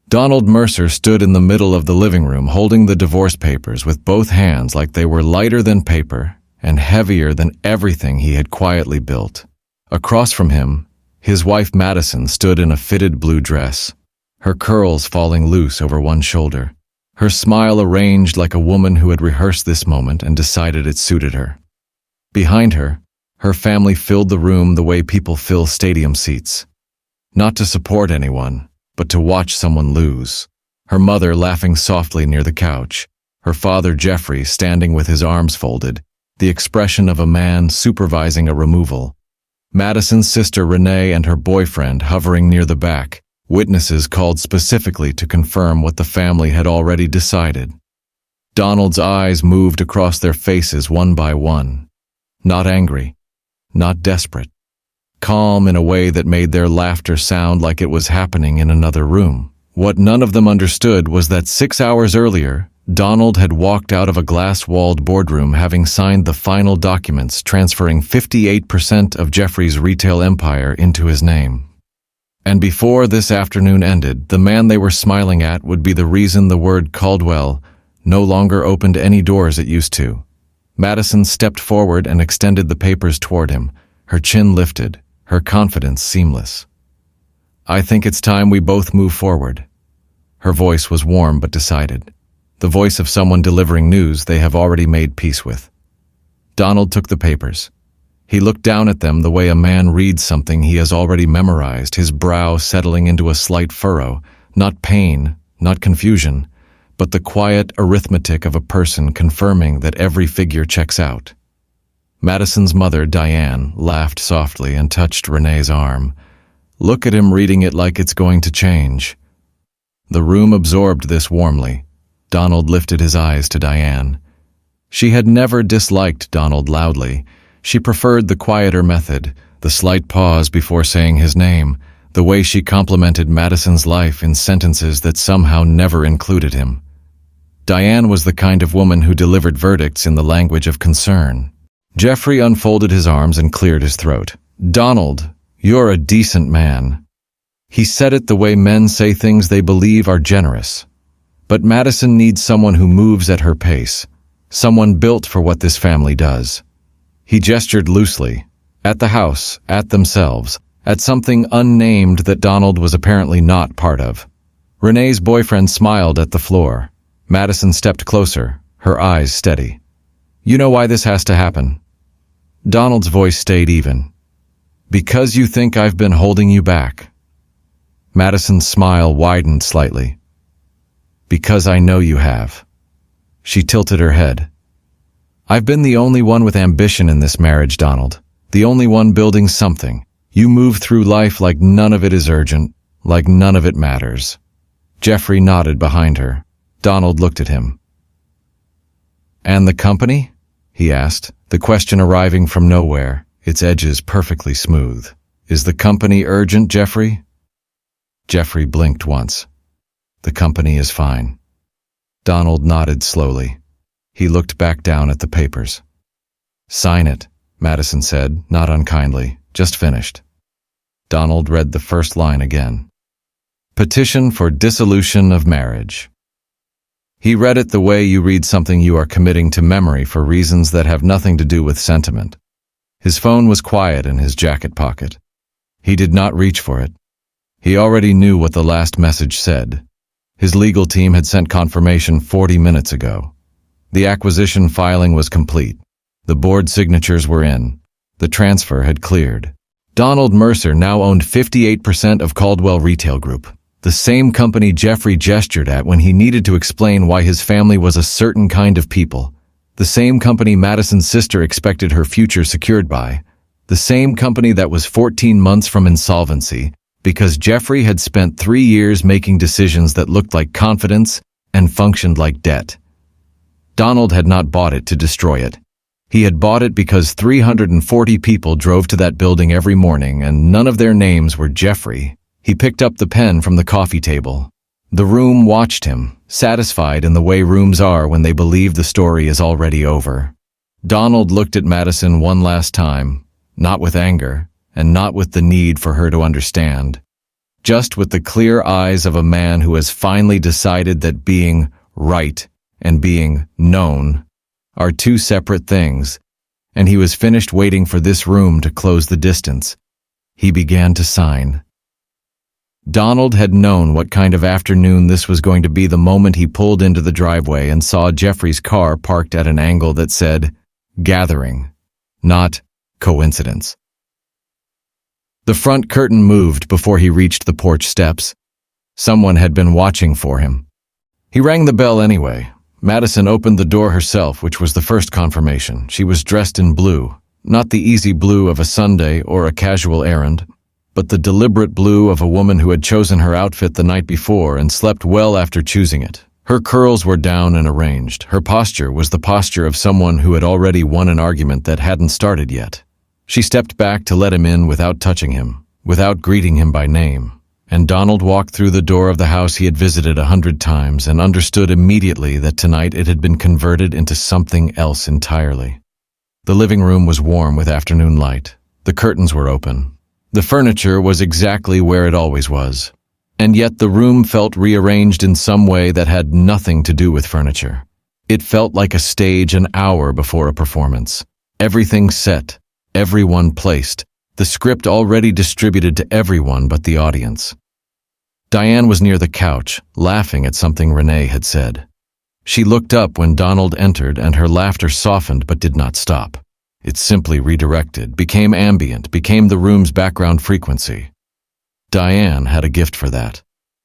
Donald Mercer stood in the middle of the living room holding the divorce papers with both hands like they were lighter than paper and heavier than everything he had quietly built. Across from him, his wife Madison stood in a fitted blue dress, her curls falling loose over one shoulder, her smile arranged like a woman who had rehearsed this moment and decided it suited her. Behind her, her family filled the room the way people fill stadium seats. Not to support anyone, but to watch someone lose. Her mother laughing softly near the couch, her father Jeffrey standing with his arms folded, the expression of a man supervising a removal. Madison's sister Renee and her boyfriend hovering near the back, witnesses called specifically to confirm what the family had already decided. Donald's eyes moved across their faces one by one. Not angry, not desperate. Calm in a way that made their laughter sound like it was happening in another room. What none of them understood was that 6 hours earlier, Donald had walked out of a glass-walled boardroom having signed the final documents transferring 58% of Jeffrey's retail empire into his name. And before this afternoon ended, the man they were smiling at would be the reason the word Caldwell no longer opened any doors it used to. Madison stepped forward and extended the papers toward him, her chin lifted, her confidence seamless. "I think it's time we both move forward." Her voice was warm but decided, the voice of someone delivering news they have already made peace with. Donald took the papers. He looked down at them the way a man reads something he has already memorized, his brow settling into a slight furrow, not pain, not confusion, but the quiet arithmetic of a person confirming that every figure checks out. Madison's mother, Diane, laughed softly and touched Renee's arm. "Look at him reading it like it's going to change." The room absorbed this warmly. Donald lifted his eyes to Diane. She had never disliked Donald loudly. She preferred the quieter method, the slight pause before saying his name, the way she complimented Madison's life in sentences that somehow never included him. Diane was the kind of woman who delivered verdicts in the language of concern. Jeffrey unfolded his arms and cleared his throat. "Donald, you're a decent man." He said it the way men say things they believe are generous. But Madison needs someone who moves at her pace, someone built for what this family does. He gestured loosely, at the house, at themselves, at something unnamed that Donald was apparently not part of. Renee's boyfriend smiled at the floor. Madison stepped closer, her eyes steady. "You know why this has to happen?" Donald's voice stayed even. "Because you think I've been holding you back." Madison's smile widened slightly. "Because I know you have." She tilted her head. "I've been the only one with ambition in this marriage, Donald. The only one building something. You move through life like none of it is urgent, like none of it matters." Jeffrey nodded behind her. Donald looked at him. "And the company?" he asked, the question arriving from nowhere, its edges perfectly smooth. "Is the company urgent, Jeffrey?" Jeffrey blinked once. "The company is fine." Donald nodded slowly. He looked back down at the papers. "Sign it," Madison said, not unkindly, "just finished." Donald read the first line again. "Petition for dissolution of marriage." He read it the way you read something you are committing to memory for reasons that have nothing to do with sentiment. His phone was quiet in his jacket pocket. He did not reach for it. He already knew what the last message said. His legal team had sent confirmation 40 minutes ago. The acquisition filing was complete. The board signatures were in. The transfer had cleared. Donald Mercer now owned 58% of Caldwell Retail Group, the same company Jeffrey gestured at when he needed to explain why his family was a certain kind of people, the same company Madison's sister expected her future secured by, the same company that was 14 months from insolvency because Jeffrey had spent 3 years making decisions that looked like confidence and functioned like debt. Donald had not bought it to destroy it. He had bought it because 340 people drove to that building every morning and none of their names were Jeffrey. He picked up the pen from the coffee table. The room watched him, satisfied in the way rooms are when they believe the story is already over. Donald looked at Madison one last time, not with anger, and not with the need for her to understand. just with the clear eyes of a man who has finally decided that being right and being known are two separate things, and he was finished waiting for this room to close the distance. He began to sign. Donald had known what kind of afternoon this was going to be the moment he pulled into the driveway and saw Jeffrey's car parked at an angle that said, "Gathering," not "coincidence." The front curtain moved before he reached the porch steps. Someone had been watching for him. He rang the bell anyway. Madison opened the door herself, which was the first confirmation. She was dressed in blue, not the easy blue of a Sunday or a casual errand, but the deliberate blue of a woman who had chosen her outfit the night before and slept well after choosing it. Her curls were down and arranged. Her posture was the posture of someone who had already won an argument that hadn't started yet. She stepped back to let him in without touching him, without greeting him by name. And Donald walked through the door of the house he had visited 100 times and understood immediately that tonight it had been converted into something else entirely. The living room was warm with afternoon light. The curtains were open. The furniture was exactly where it always was. And yet the room felt rearranged in some way that had nothing to do with furniture. It felt like a stage an hour before a performance. Everything set, everyone placed, the script already distributed to everyone but the audience. Diane was near the couch, laughing at something Renee had said. She looked up when Donald entered and her laughter softened but did not stop. It simply redirected, became ambient, became the room's background frequency. Diane had a gift for that.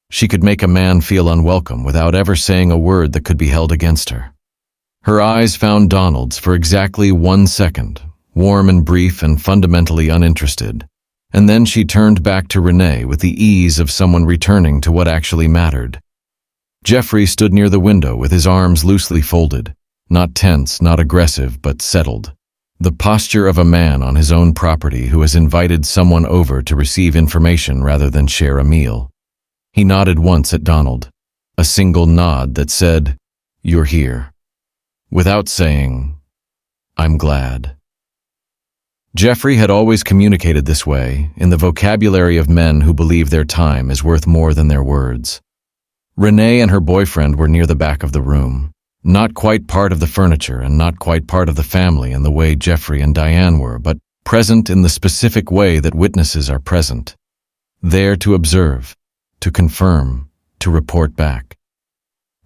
She could make a man feel unwelcome without ever saying a word that could be held against her. Her eyes found Donald's for exactly 1 second, warm and brief and fundamentally uninterested, and then she turned back to Renee with the ease of someone returning to what actually mattered. Jeffrey stood near the window with his arms loosely folded, not tense, not aggressive, but settled. The posture of a man on his own property who has invited someone over to receive information rather than share a meal. He nodded once at Donald, a single nod that said, "You're here," without saying, "I'm glad." Jeffrey had always communicated this way, in the vocabulary of men who believe their time is worth more than their words. Renee and her boyfriend were near the back of the room, not quite part of the furniture and not quite part of the family in the way Jeffrey and Diane were, but present in the specific way that witnesses are present. There to observe, to confirm, to report back.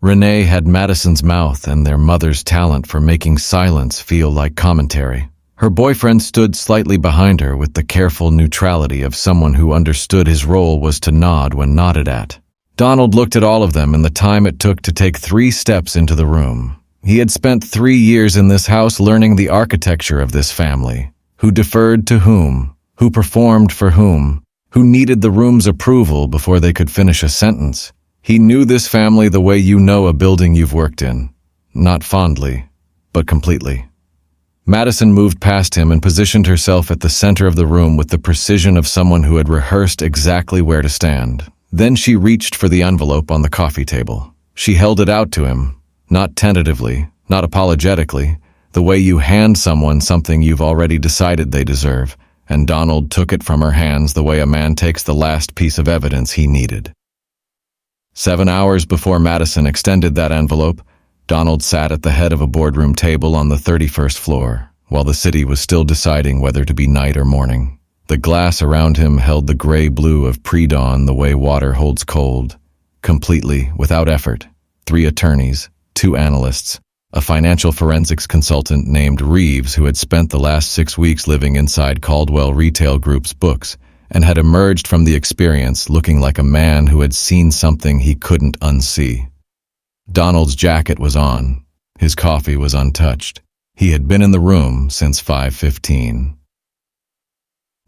Renee had Madison's mouth and their mother's talent for making silence feel like commentary. Her boyfriend stood slightly behind her with the careful neutrality of someone who understood his role was to nod when nodded at. Donald looked at all of them in the time it took to take 3 steps into the room. He had spent 3 years in this house learning the architecture of this family. Who deferred to whom? Who performed for whom? Who needed the room's approval before they could finish a sentence? He knew this family the way you know a building you've worked in. Not fondly, but completely. Madison moved past him and positioned herself at the center of the room with the precision of someone who had rehearsed exactly where to stand. Then she reached for the envelope on the coffee table. She held it out to him, not tentatively, not apologetically, the way you hand someone something you've already decided they deserve, and Donald took it from her hands the way a man takes the last piece of evidence he needed. 7 hours before Madison extended that envelope, Donald sat at the head of a boardroom table on the 31st floor, while the city was still deciding whether to be night or morning. The glass around him held the gray-blue of pre-dawn the way water holds cold, completely, without effort. 3 attorneys, 2 analysts, a financial forensics consultant named Reeves who had spent the last 6 weeks living inside Caldwell Retail Group's books and had emerged from the experience looking like a man who had seen something he couldn't unsee. Donald's jacket was on. His coffee was untouched. He had been in the room since 5:15.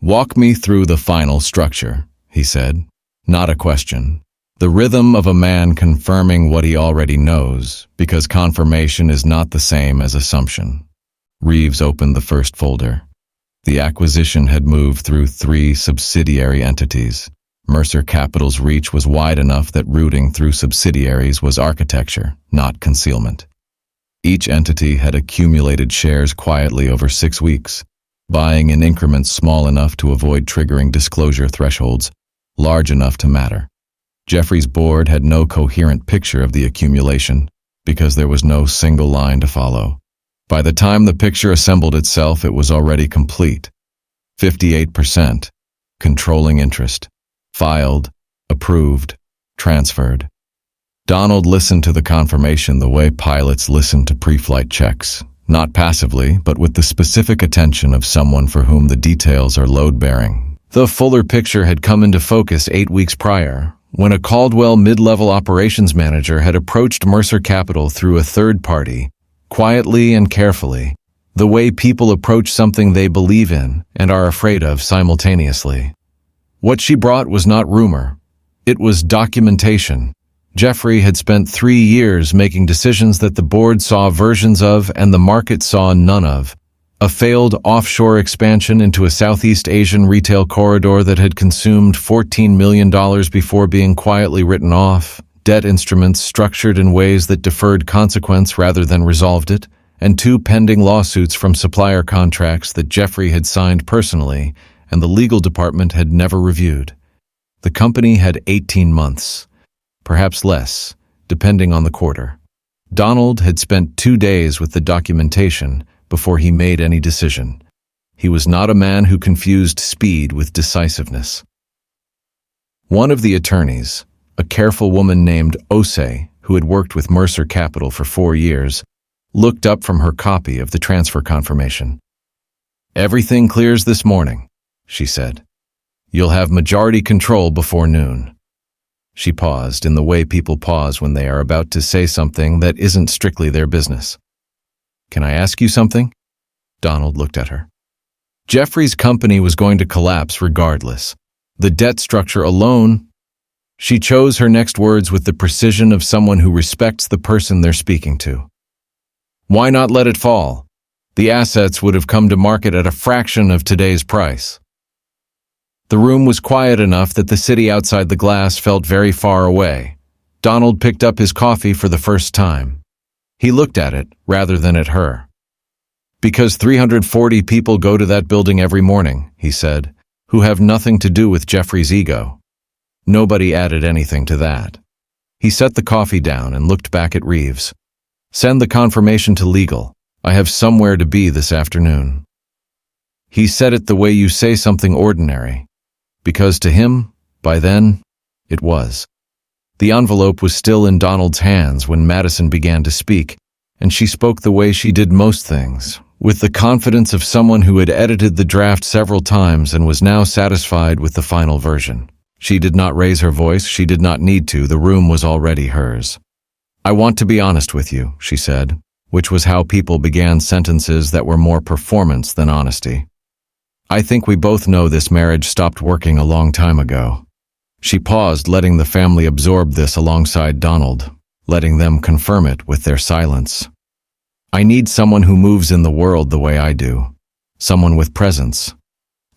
"Walk me through the final structure," he said. Not a question. The rhythm of a man confirming what he already knows, because confirmation is not the same as assumption. Reeves opened the first folder. The acquisition had moved through 3 subsidiary entities. Mercer Capital's reach was wide enough that routing through subsidiaries was architecture, not concealment. Each entity had accumulated shares quietly over 6 weeks, buying in increments small enough to avoid triggering disclosure thresholds, large enough to matter. Jeffrey's board had no coherent picture of the accumulation because there was no single line to follow. By the time the picture assembled itself, it was already complete. 58%. Controlling interest. Filed, approved, transferred. Donald listened to the confirmation the way pilots listen to pre-flight checks, not passively, but with the specific attention of someone for whom the details are load-bearing. The fuller picture had come into focus 8 weeks prior, when a Caldwell mid-level operations manager had approached Mercer Capital through a third party, quietly and carefully, the way people approach something they believe in and are afraid of simultaneously. What she brought was not rumor. It was documentation. Jeffrey had spent 3 years making decisions that the board saw versions of and the market saw none of. A failed offshore expansion into a Southeast Asian retail corridor that had consumed $14 million before being quietly written off, debt instruments structured in ways that deferred consequence rather than resolved it, and 2 pending lawsuits from supplier contracts that Jeffrey had signed personally and the legal department had never reviewed. The company had 18 months, perhaps less, depending on the quarter. Donald had spent 2 days with the documentation before he made any decision. He was not a man who confused speed with decisiveness. One of the attorneys, a careful woman named Osei, who had worked with Mercer Capital for 4 years, looked up from her copy of the transfer confirmation. "Everything clears this morning," she said. "You'll have majority control before noon." She paused in the way people pause when they are about to say something that isn't strictly their business. "Can I ask you something?" Donald looked at her. Jeffrey's company was going to collapse regardless. The debt structure alone. She chose her next words with the precision of someone who respects the person they're speaking to. "Why not let it fall? The assets would have come to market at a fraction of today's price." The room was quiet enough that the city outside the glass felt very far away. Donald picked up his coffee for the first time. He looked at it rather than at her. "Because 340 people go to that building every morning," he said, "who have nothing to do with Jeffrey's ego." Nobody added anything to that. He set the coffee down and looked back at Reeves. "Send the confirmation to legal. I have somewhere to be this afternoon." He said it the way you say something ordinary, because to him, by then, it was. The envelope was still in Donald's hands when Madison began to speak, and she spoke the way she did most things, with the confidence of someone who had edited the draft several times and was now satisfied with the final version. She did not raise her voice, she did not need to, the room was already hers. "I want to be honest with you," she said, which was how people began sentences that were more performance than honesty. "I think we both know this marriage stopped working a long time ago." She paused, letting the family absorb this alongside Donald, letting them confirm it with their silence. "I need someone who moves in the world the way I do. Someone with presence.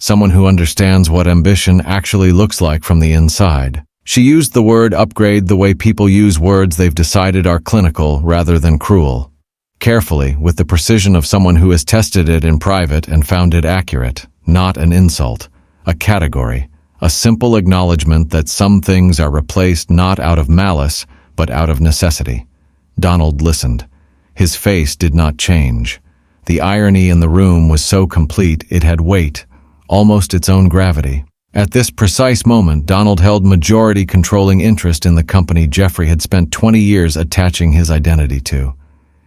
Someone who understands what ambition actually looks like from the inside." She used the word upgrade the way people use words they've decided are clinical rather than cruel. Carefully, with the precision of someone who has tested it in private and found it accurate, not an insult, a category. A simple acknowledgement that some things are replaced not out of malice, but out of necessity. Donald listened. His face did not change. The irony in the room was so complete it had weight, almost its own gravity. At this precise moment, Donald held majority controlling interest in the company Jeffrey had spent 20 years attaching his identity to.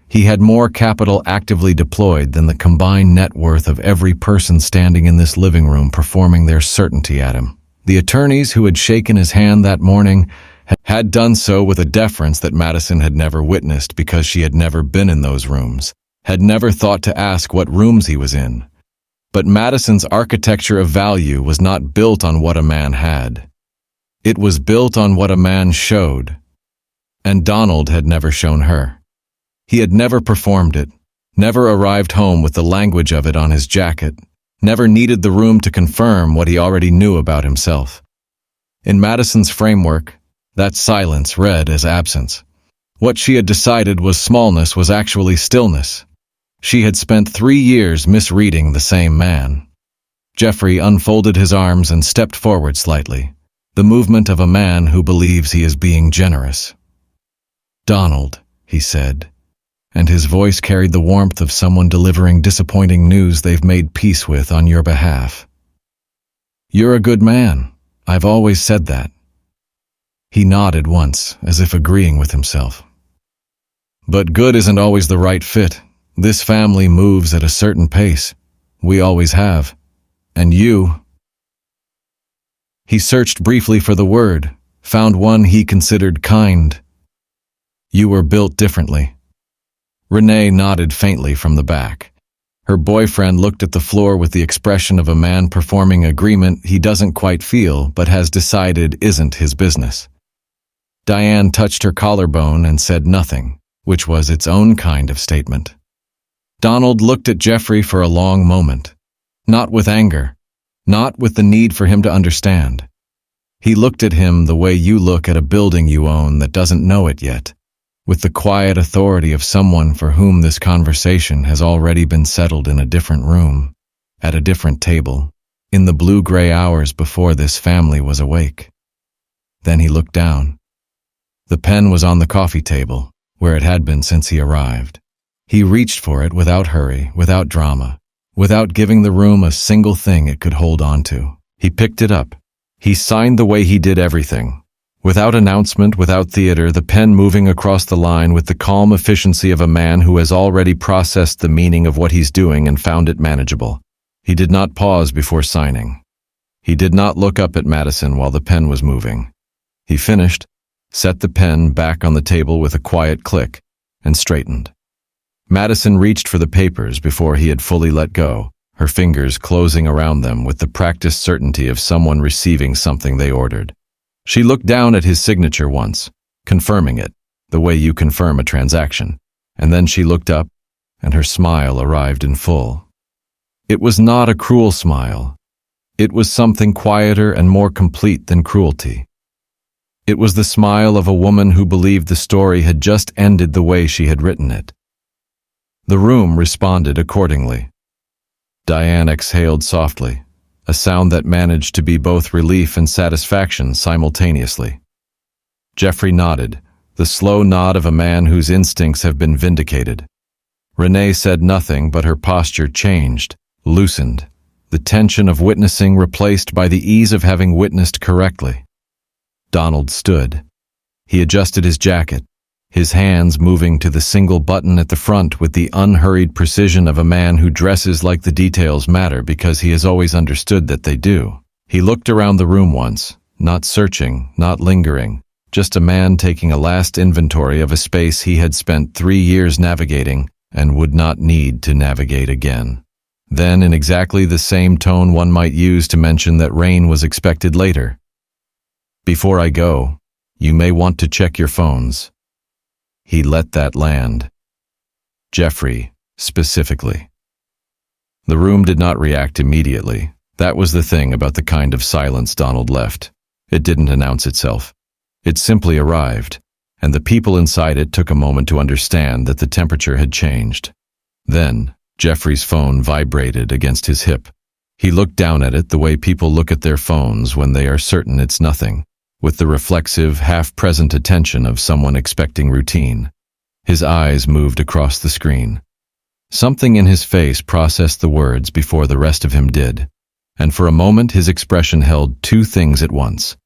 He had more capital actively deployed than the combined net worth of every person standing in this living room performing their certainty at him. The attorneys who had shaken his hand that morning had done so with a deference that Madison had never witnessed because she had never been in those rooms, had never thought to ask what rooms he was in. But Madison's architecture of value was not built on what a man had. It was built on what a man showed. And Donald had never shown her. He had never performed it, never arrived home with the language of it on his jacket, never needed the room to confirm what he already knew about himself. In Madison's framework, that silence read as absence. What she had decided was smallness was actually stillness. She had spent 3 years misreading the same man. Jeffrey unfolded his arms and stepped forward slightly. The movement of a man who believes he is being generous. "Donald," he said, and his voice carried the warmth of someone delivering disappointing news they've made peace with on your behalf. "You're a good man. I've always said that." He nodded once, as if agreeing with himself. "But good isn't always the right fit. This family moves at a certain pace. We always have. And you—" He searched briefly for the word, found one he considered kind. "You were built differently." Renee nodded faintly from the back. Her boyfriend looked at the floor with the expression of a man performing agreement he doesn't quite feel but has decided isn't his business. Diane touched her collarbone and said nothing, which was its own kind of statement. Donald looked at Jeffrey for a long moment, not with anger, not with the need for him to understand. He looked at him the way you look at a building you own that doesn't know it yet, with the quiet authority of someone for whom this conversation has already been settled in a different room, at a different table, in the blue-gray hours before this family was awake. Then he looked down. The pen was on the coffee table, where it had been since he arrived. He reached for it without hurry, without drama, without giving the room a single thing it could hold on to. He picked it up. He signed the way he did everything. Without announcement, without theater, the pen moving across the line with the calm efficiency of a man who has already processed the meaning of what he's doing and found it manageable. He did not pause before signing. He did not look up at Madison while the pen was moving. He finished, set the pen back on the table with a quiet click, and straightened. Madison reached for the papers before he had fully let go, her fingers closing around them with the practiced certainty of someone receiving something they ordered. She looked down at his signature once, confirming it, the way you confirm a transaction, and then she looked up, and her smile arrived in full. It was not a cruel smile. It was something quieter and more complete than cruelty. It was the smile of a woman who believed the story had just ended the way she had written it. The room responded accordingly. Diane exhaled softly, a sound that managed to be both relief and satisfaction simultaneously. Jeffrey nodded, the slow nod of a man whose instincts have been vindicated. Renee said nothing, but her posture changed, loosened, the tension of witnessing replaced by the ease of having witnessed correctly. Donald stood. He adjusted his jacket, his hands moving to the single button at the front with the unhurried precision of a man who dresses like the details matter because he has always understood that they do. He looked around the room once, not searching, not lingering, just a man taking a last inventory of a space he had spent 3 years navigating and would not need to navigate again. Then, in exactly the same tone one might use to mention that rain was expected later. "Before I go, you may want to check your phones." He let that land. Jeffrey, specifically. The room did not react immediately. That was the thing about the kind of silence Donald left. It didn't announce itself. It simply arrived, and the people inside it took a moment to understand that the temperature had changed. Then, Jeffrey's phone vibrated against his hip. He looked down at it the way people look at their phones when they are certain it's nothing, with the reflexive, half-present attention of someone expecting routine. His eyes moved across the screen. Something in his face processed the words before the rest of him did, and for a moment his expression held two things at once: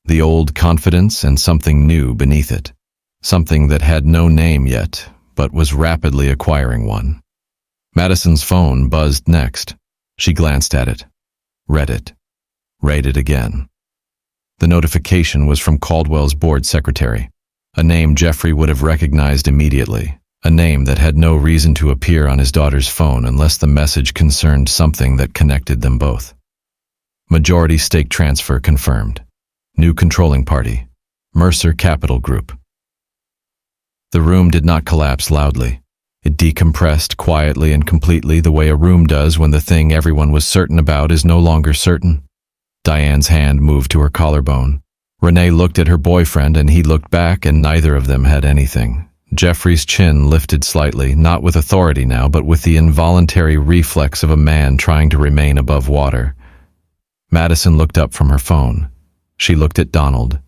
the old confidence and something new beneath it, something that had no name yet, but was rapidly acquiring one. Madison's phone buzzed next. She glanced at it, read it again. The notification was from Caldwell's board secretary, a name Jeffrey would have recognized immediately, a name that had no reason to appear on his daughter's phone unless the message concerned something that connected them both. Majority stake transfer confirmed. New controlling party, Mercer Capital Group. The room did not collapse loudly. It decompressed quietly and completely the way a room does when the thing everyone was certain about is no longer certain. Diane's hand moved to her collarbone. Renee looked at her boyfriend and he looked back, and neither of them had anything. Jeffrey's chin lifted slightly, not with authority now, but with the involuntary reflex of a man trying to remain above water. Madison looked up from her phone. She looked at Donald,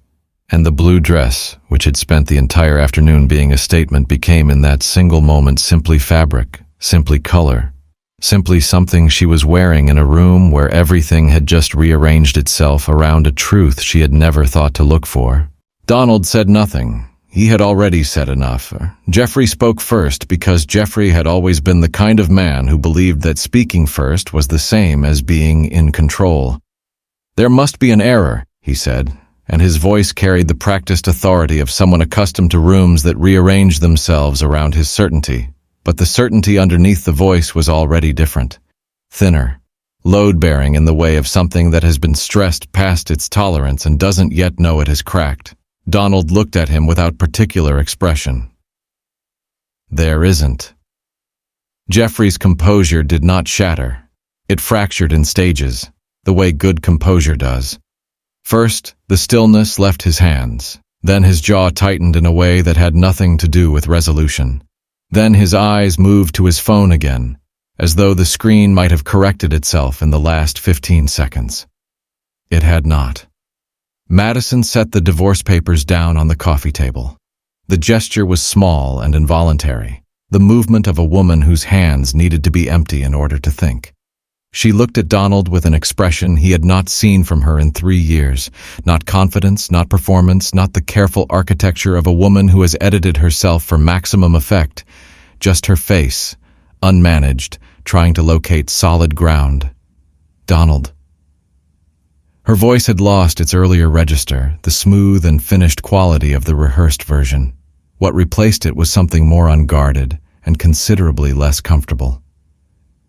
and the blue dress, which had spent the entire afternoon being a statement, became in that single moment simply fabric, simply color, simply something she was wearing in a room where everything had just rearranged itself around a truth she had never thought to look for. Donald said nothing. He had already said enough. Jeffrey spoke first because Jeffrey had always been the kind of man who believed that speaking first was the same as being in control. "There must be an error," he said, and his voice carried the practiced authority of someone accustomed to rooms that rearranged themselves around his certainty. But the certainty underneath the voice was already different, thinner, load-bearing in the way of something that has been stressed past its tolerance and doesn't yet know it has cracked. Donald looked at him without particular expression. "There isn't." Jeffrey's composure did not shatter. It fractured in stages, the way good composure does. First, the stillness left his hands. Then his jaw tightened in a way that had nothing to do with resolution. Then his eyes moved to his phone again, as though the screen might have corrected itself in the last 15 seconds. It had not. Madison set the divorce papers down on the coffee table. The gesture was small and involuntary, the movement of a woman whose hands needed to be empty in order to think. She looked at Donald with an expression he had not seen from her in 3 years. Not confidence, not performance, not the careful architecture of a woman who has edited herself for maximum effect. Just her face, unmanaged, trying to locate solid ground. "Donald." Her voice had lost its earlier register, the smooth and finished quality of the rehearsed version. What replaced it was something more unguarded and considerably less comfortable.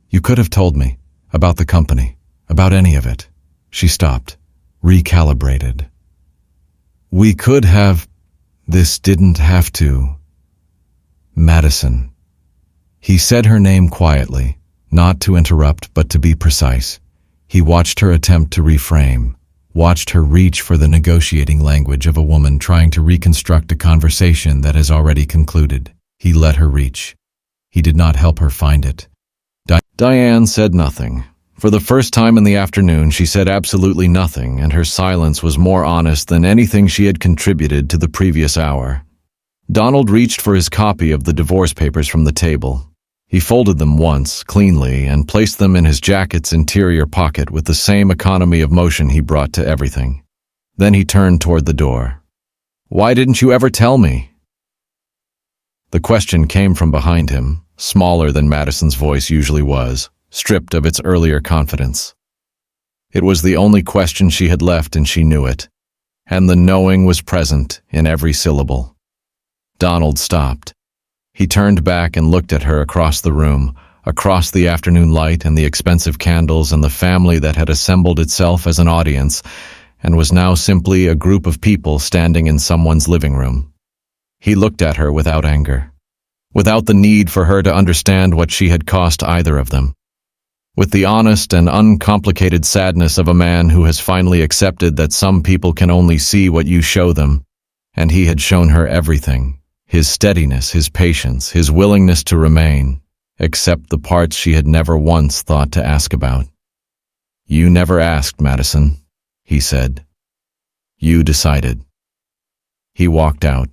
"You could have told me. About the company. About any of it." She stopped, recalibrated. "We could have. This didn't have to." "Madison." He said her name quietly, not to interrupt but to be precise. He watched her attempt to reframe, watched her reach for the negotiating language of a woman trying to reconstruct a conversation that has already concluded. He let her reach. He did not help her find it. Diane said nothing. For the first time in the afternoon, she said absolutely nothing, and her silence was more honest than anything she had contributed to the previous hour. Donald reached for his copy of the divorce papers from the table. He folded them once, cleanly, and placed them in his jacket's interior pocket with the same economy of motion he brought to everything. Then he turned toward the door. "Why didn't you ever tell me?" The question came from behind him, smaller than Madison's voice usually was, stripped of its earlier confidence. It was the only question she had left, and she knew it, and the knowing was present in every syllable. Donald stopped. He turned back and looked at her across the room, across the afternoon light and the expensive candles and the family that had assembled itself as an audience and was now simply a group of people standing in someone's living room. He looked at her without anger, without the need for her to understand what she had cost either of them, with the honest and uncomplicated sadness of a man who has finally accepted that some people can only see what you show them, and he had shown her everything. His steadiness, his patience, his willingness to remain, except the parts she had never once thought to ask about. "You never asked, Madison," he said. "You decided." He walked out.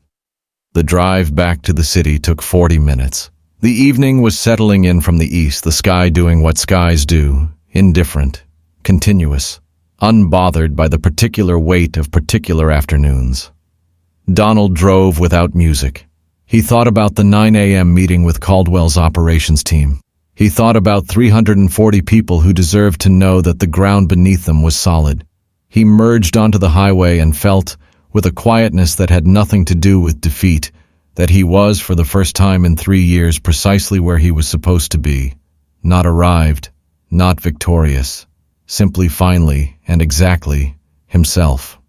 The drive back to the city took 40 minutes. The evening was settling in from the east, the sky doing what skies do, indifferent, continuous, unbothered by the particular weight of particular afternoons. Donald drove without music. He thought about the 9 a.m. meeting with Caldwell's operations team. He thought about 340 people who deserved to know that the ground beneath them was solid. He merged onto the highway and felt, with a quietness that had nothing to do with defeat, that he was, for the first time in 3 years, precisely where he was supposed to be. Not arrived, not victorious, simply finally and exactly himself.